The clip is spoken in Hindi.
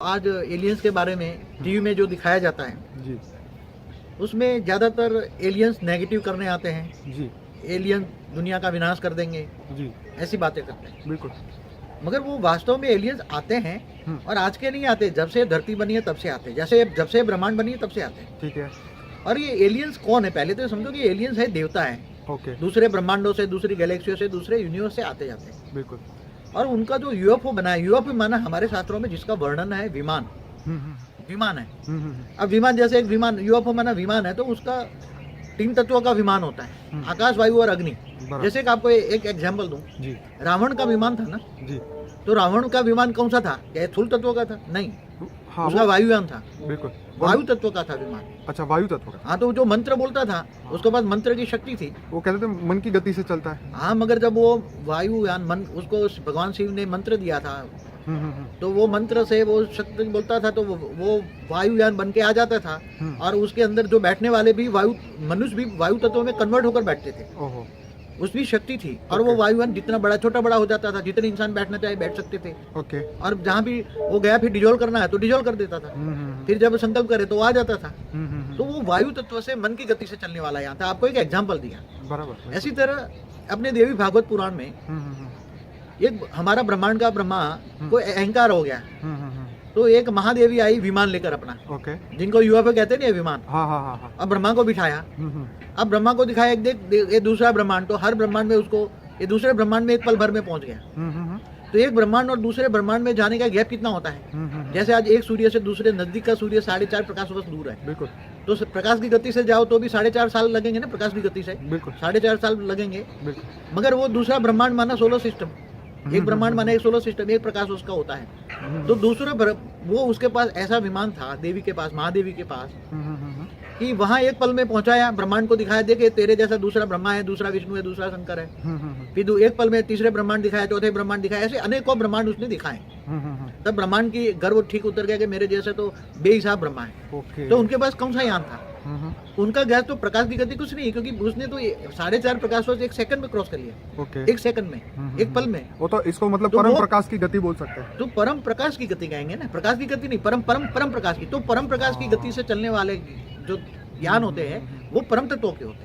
आज एलियंस के बारे में टीवी में जो दिखाया जाता है जी उसमें ज़्यादातर एलियंस नेगेटिव करने आते हैं। जी एलियन दुनिया का विनाश कर देंगे, जी ऐसी बातें करते हैं। बिल्कुल। मगर वो वास्तव में एलियंस आते हैं और आज के नहीं आते, जब से धरती बनी है तब से आते हैं। जब से ब्रह्मांड बनी है तब से आते हैं। ठीक है। और ये एलियंस कौन है, पहले तो समझो कि एलियंस है, देवता है। ओके। दूसरे ब्रह्मांडों से, दूसरी गैलेक्सियों से, दूसरे यूनिवर्स से आते जाते हैं। बिल्कुल। और उनका जो यूएफओ बना है, यूएफओ माना हमारे शास्त्रों में जिसका वर्णन है विमान, विमान है। अब विमान जैसे एक विमान, यूएफओ माना विमान है, तो उसका 3 तत्वों का विमान होता है, आकाश, वायु और अग्नि। जैसे कि आपको एक एग्जाम्पल दूं, जी रावण का विमान था ना, जी। तो रावण का विमान कौन सा था? क्या स्थूल तत्व का था? नहीं, हाँ, उसका वायुयान था, बिल्कुल वायु तत्व का था विमान। अच्छा, वायु तत्व का। हाँ, तो जो मंत्र बोलता था उसके पास मंत्र की शक्ति थी। वो कहते थे मन की गति से चलता है। हाँ, मगर जब वो वायुयान मन, उसको भगवान शिव ने मंत्र दिया था, तो वो मंत्र से वो शक्ति बोलता था, तो वो वायुयान बन के आ जाता था। और उसके अंदर जो बैठने वाले भी मनुष्य भी वायु तत्व में कन्वर्ट होकर बैठते थे। ओहो। उसकी शक्ति थी। और वो वायुयान जितना बड़ा छोटा बड़ा हो जाता था, जितने इंसान बैठना चाहे बैठ सकते थे। ओके। और जहाँ भी वो गया फिर डिजोल्व करना है तो डिजोल्व कर देता था। फिर जब संकल्प करे तो आ जाता था। तो वो वायु तत्व से मन की गति से चलने वाला यहाँ था। आपको एक एग्जाम्पल दिया। बराबर। ऐसी तरह अपने देवी भागवत पुराण में एक हमारा ब्रह्मांड का ब्रह्मा को अहंकार हो गया, तो एक महादेवी आई विमान लेकर अपना, ओके, जिनको यूएफओ कहते नहीं विमान। हाँ हाँ हाँ। अब ब्रह्मा को बिठाया, अब ब्रह्मा को दिखाया देख ये दूसरा ब्रह्मांड, तो हर ब्रह्मांड में उसको, ये दूसरे ब्रह्मांड में एक पल भर में पहुंच गया। तो एक ब्रह्मांड और दूसरे ब्रह्मांड में जाने का गैप कितना होता है? जैसे आज एक सूर्य से दूसरे नजदीक का सूर्य 4.5 प्रकाश वर्ष दूर है। बिल्कुल। तो प्रकाश की गति से जाओ तो भी 4.5 साल लगेंगे ना, प्रकाश की गति से बिल्कुल 4.5 साल लगेंगे। बिल्कुल। मगर वो दूसरा ब्रह्मांड माना सोलर सिस्टम, एक ब्रह्मांड माना एक सोलर सिस्टम, एक प्रकाश उसका होता है। तो दूसरा वो उसके पास ऐसा विमान था, देवी के पास, महादेवी के पास, कि वहां एक पल में पहुंचाया, ब्रह्मांड को दिखाया, देखे तेरे जैसा दूसरा ब्रह्मा है, दूसरा विष्णु है, दूसरा शंकर है। फिर एक पल में तीसरे ब्रह्मांड दिखाया, चौथे ब्रह्मांड दिखाया, ऐसे अनेकों ब्रह्मांड उसने दिखाए। तब ब्रह्मांड की गर्व ठीक उतर गया कि मेरे जैसे तो बेहिसाब ब्रह्मा है। तो उनके पास कौन सा यान था? उनका गैस तो प्रकाश की गति कुछ नहीं, क्योंकि उसने तो 4.5 प्रकाश वर्ष 1 सेकंड में क्रॉस कर लिया। ओके। 1 सेकंड में, एक पल में। वो तो इसको मतलब तो परम प्रकाश की गति बोल सकते हैं। तो परम प्रकाश की गति कहेंगे ना, प्रकाश की गति नहीं, परम प्रकाश की। तो परम प्रकाश की गति से चलने वाले जो यान होते हैं वो परम तत्वों के होते हैं।